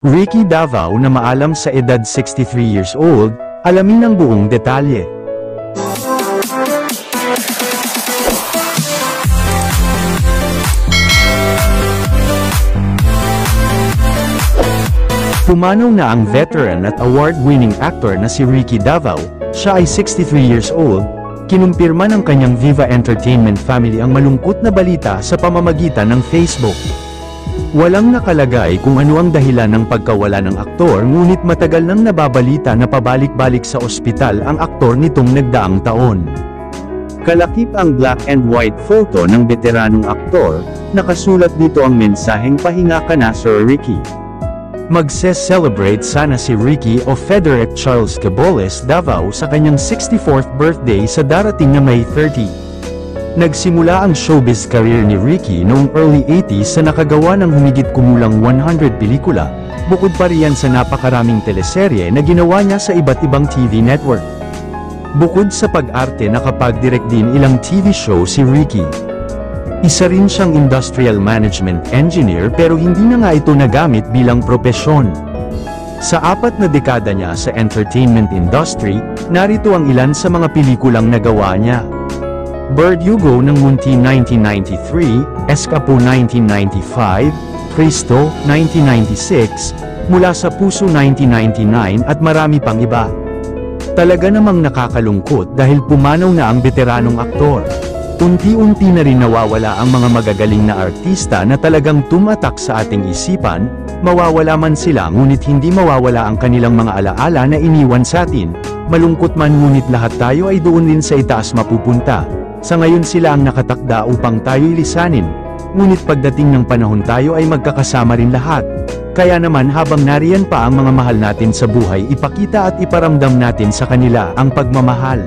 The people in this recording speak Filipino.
Ricky Davao na maalam sa edad 63 years old, alamin ang buong detalye. Pumanaw na ang veteran at award-winning actor na si Ricky Davao. Siya ay 63 years old. Kinumpirma ng kanyang Viva Entertainment family ang malungkot na balita sa pamamagitan ng Facebook. Walang nakalagay kung ano ang dahilan ng pagkawala ng aktor, ngunit matagal nang nababalita na pabalik-balik sa ospital ang aktor nitong nagdaang taon. Kalakip ang black and white photo ng veteranong aktor. Nakasulat dito ang mensaheng "Pahinga ka na, Sir Ricky." Magse-celebrate sana si Ricky o Frederick Charles Caboles Davao sa kanyang 64th birthday sa darating na May 30. Nagsimula ang showbiz career ni Ricky noong early 80s sa nakagawa ng humigit kumulang 100 pelikula, bukod pa riyan sa napakaraming teleserye na ginawa niya sa iba't ibang TV network. Bukod sa pag-arte, nakapag-direct din ilang TV show si Ricky. Isa rin siyang industrial management engineer, pero hindi na nga ito nagamit bilang propesyon. Sa 4 na dekada niya sa entertainment industry, narito ang ilan sa mga pelikulang nagawa niya. Verdugo ng Munti 1993, Escapo 1995, Cristo 1996, Mula sa Puso 1999 at marami pang iba. Talaga namang nakakalungkot dahil pumanaw na ang veteranong aktor. Unti-unti na rin nawawala ang mga magagaling na artista na talagang tumatak sa ating isipan. Mawawala man sila, ngunit hindi mawawala ang kanilang mga alaala na iniwan sa atin. Malungkot man, ngunit lahat tayo ay doon din sa itaas mapupunta. Sa ngayon sila ang nakatakda upang tayo'y lisanin, ngunit pagdating ng panahon tayo ay magkakasama rin lahat. Kaya naman, habang nariyan pa ang mga mahal natin sa buhay, ipakita at iparamdam natin sa kanila ang pagmamahal.